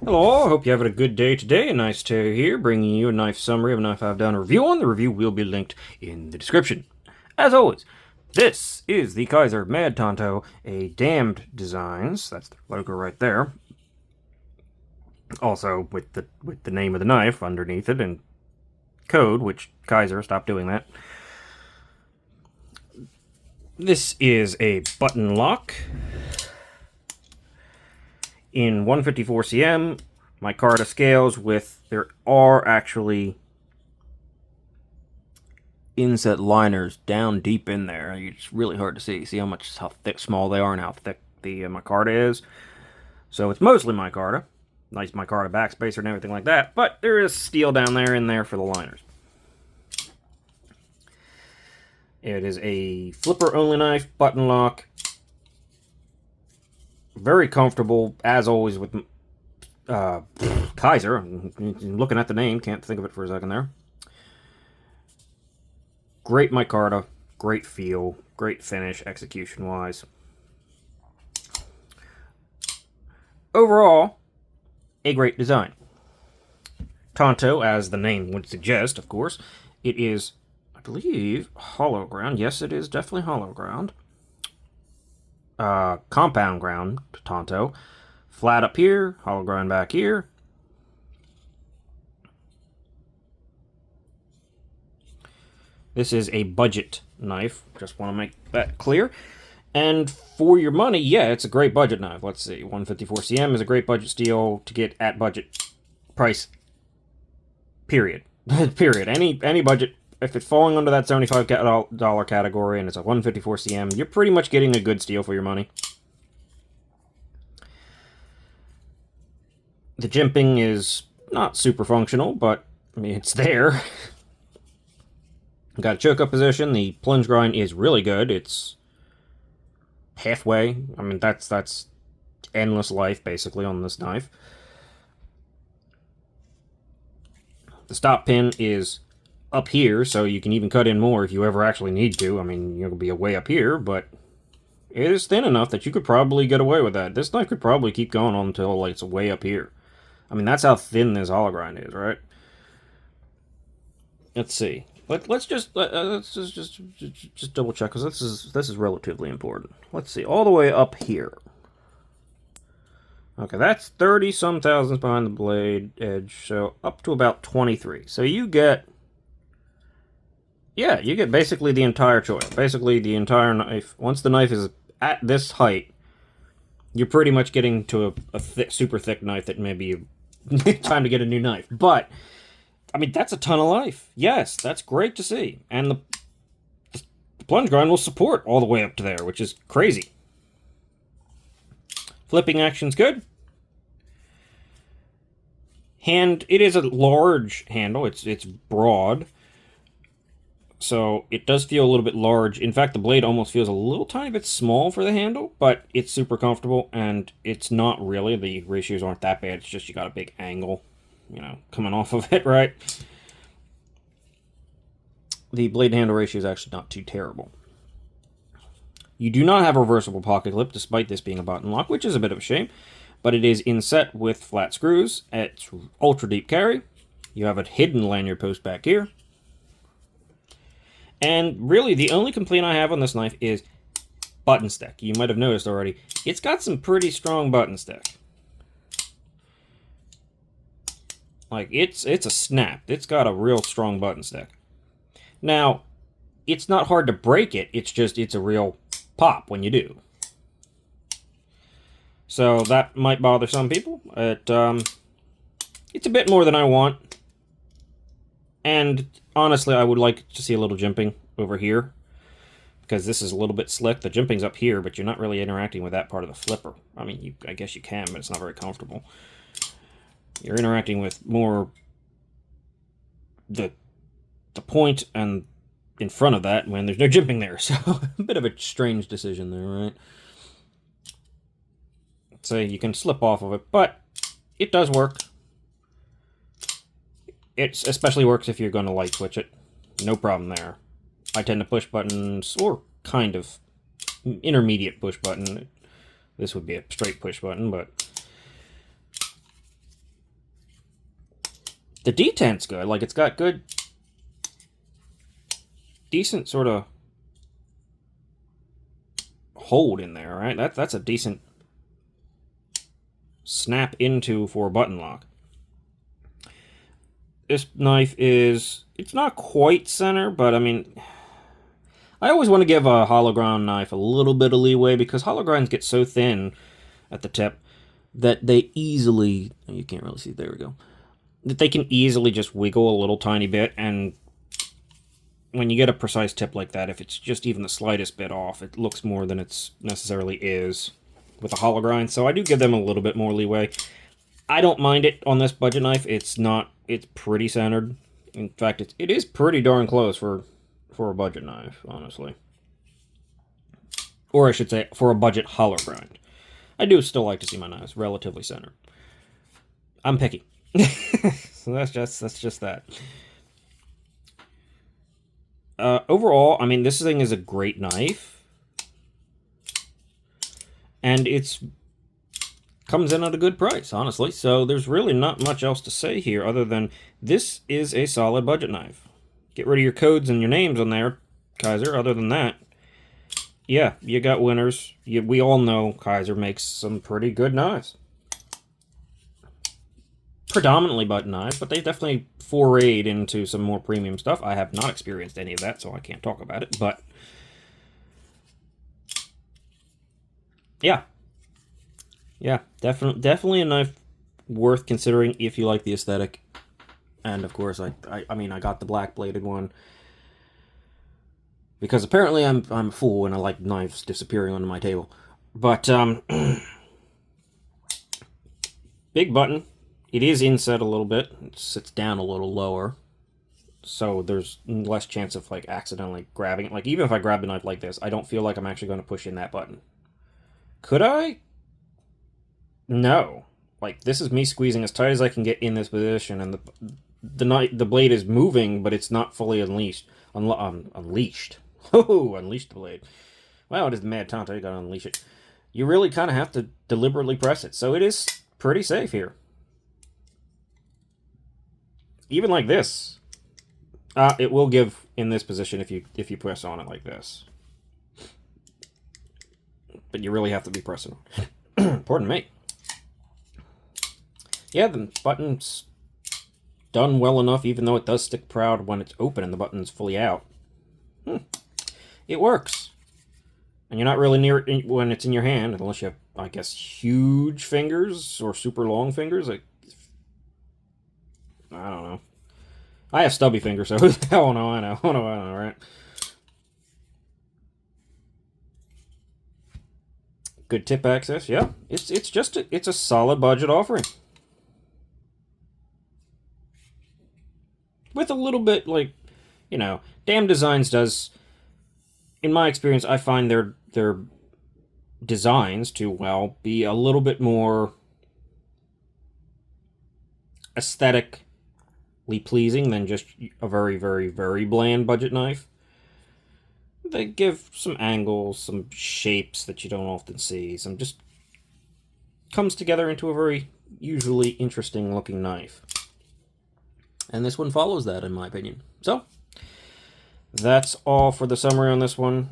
Hello, I hope you're having a good day today. A nice Terry here, bringing you a knife summary of a knife I've done a review on. The review will be linked in the description. As always, this is the Kizer Mad Tanto, a Damned Designs. That's the logo right there. Also with the name of the knife underneath it and code, which Kizer, stop doing that. This is a button lock in 154 cm. Micarta scales with, there are actually inset liners down deep in there. It's really hard to see. See how small they are and how thick the micarta is. So it's mostly micarta. Nice micarta backspacer and everything like that. But there is steel down there in there for the liners. It is a flipper-only knife, button lock. Very comfortable, as always, with Kizer. Looking at the name, can't think of it for a second there. Great micarta, great feel, great finish, execution-wise. Overall, a great design. Tanto, as the name would suggest, of course, it is, I believe, hollow ground. Yes, it is definitely hollow ground. Compound ground, Tanto. Flat up here, hollow ground back here. This is a budget knife. Just want to make that clear. And for your money, yeah, it's a great budget knife. Let's see, 154 cm is a great budget steel to get at budget price. Period. Period. Any budget. If it's falling under that $75 category and it's a 154 cm, you're pretty much getting a good steel for your money. The jimping is not super functional, but I mean, it's there. Got a choke-up position. The plunge grind is really good. It's halfway. I mean, that's endless life, basically, on this knife. The stop pin is up here, so you can even cut in more if you ever actually need to. I mean, you're going to be way up here, but it is thin enough that you could probably get away with that. This knife could probably keep going on until like, it's way up here. I mean, that's how thin this hollow grind is, right? Let's see. Let's just double check, because this is relatively important. Let's see, all the way up here. Okay, that's 30-some thousandths behind the blade edge, so up to about 23. So you get, yeah, you get basically the entire choice. Basically the entire knife. Once the knife is at this height, you're pretty much getting to a super thick knife that maybe time to get a new knife. But I mean, that's a ton of life. Yes, that's great to see. And the plunge grind will support all the way up to there, which is crazy. Flipping action's good. It is a large handle. It's broad. So it does feel a little bit large. In fact, the blade almost feels a little tiny bit small for the handle, but it's super comfortable, and it's not really. The ratios aren't that bad. It's just you got a big angle, you know, coming off of it, right? The blade handle ratio is actually not too terrible. You do not have a reversible pocket clip, despite this being a button lock, which is a bit of a shame, but it is inset with flat screws. It's ultra deep carry. You have a hidden lanyard post back here. And really, the only complaint I have on this knife is button stick. You might have noticed already. It's got some pretty strong button stick. Like, it's a snap. It's got a real strong button stick. Now, it's not hard to break it. It's a real pop when you do. So that might bother some people. It's a bit more than I want. And honestly, I would like to see a little jimping over here, because this is a little bit slick. The jimping's up here, but you're not really interacting with that part of the flipper. I mean, I guess you can, but it's not very comfortable. You're interacting with more the point and in front of that when there's no jimping there. So a bit of a strange decision there, right? So you can slip off of it, but it does work. It especially works if you're going to light switch it. No problem there. I tend to push buttons, or kind of intermediate push button. This would be a straight push button, but The detent's good. Like, it's got good, decent sort of hold in there, right? That's a decent snap into for a button lock. This knife is, it's not quite center, but I mean, I always want to give a hollow grind knife a little bit of leeway because hollow grinds get so thin at the tip that they easily, you can't really see, there we go, that they can easily just wiggle a little tiny bit, and when you get a precise tip like that, if it's just even the slightest bit off, it looks more than it's necessarily is with a hollow grind. So I do give them a little bit more leeway. I don't mind it on this budget knife. It's pretty centered. In fact, it is pretty darn close for a budget knife, honestly. Or I should say, for a budget hollow grind. I do still like to see my knives relatively centered. I'm picky. So that's just that. Overall, I mean, this thing is a great knife. And it's comes in at a good price, honestly. So there's really not much else to say here other than this is a solid budget knife. Get rid of your codes and your names on there, Kizer. Other than that, yeah, you got winners. We all know Kizer makes some pretty good knives. Predominantly button knives, but they definitely forayed into some more premium stuff. I have not experienced any of that, so I can't talk about it, but yeah. Yeah, definitely a knife worth considering if you like the aesthetic. And of course, I mean, I got the black bladed one because apparently I'm a fool and I like knives disappearing onto my table. But big button. It is inset a little bit. It sits down a little lower, so there's less chance of like accidentally grabbing it. Like even if I grab the knife like this, I don't feel like I'm actually going to push in that button. Could I? No. Like, this is me squeezing as tight as I can get in this position, and the blade is moving, but it's not fully unleashed. Unleashed. Oh, unleashed the blade. Wow, it is the mad Tanto. You gotta unleash it. You really kind of have to deliberately press it, so it is pretty safe here. Even like this, it will give in this position if you press on it like this. But you really have to be pressing on. Pardon me. Yeah, the button's done well enough, even though it does stick proud when it's open and the button's fully out. It works. And you're not really near it when it's in your hand, unless you have, I guess, huge fingers or super long fingers. Like, I don't know. I have stubby fingers, so oh no, I know, right? Good tip access, yeah. It's a solid budget offering. With a little bit, like, you know, Damn Designs does, in my experience, I find their designs to, well, be a little bit more aesthetically pleasing than just a very, very, very bland budget knife. They give some angles, some shapes that you don't often see, some just comes together into a very usually interesting looking knife. And this one follows that, in my opinion. So, that's all for the summary on this one.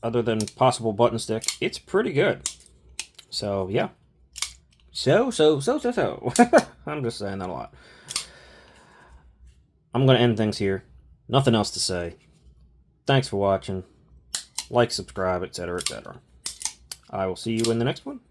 Other than possible button stick, it's pretty good. So, yeah. So. I'm just saying that a lot. I'm going to end things here. Nothing else to say. Thanks for watching. Like, subscribe, etc., etc. I will see you in the next one.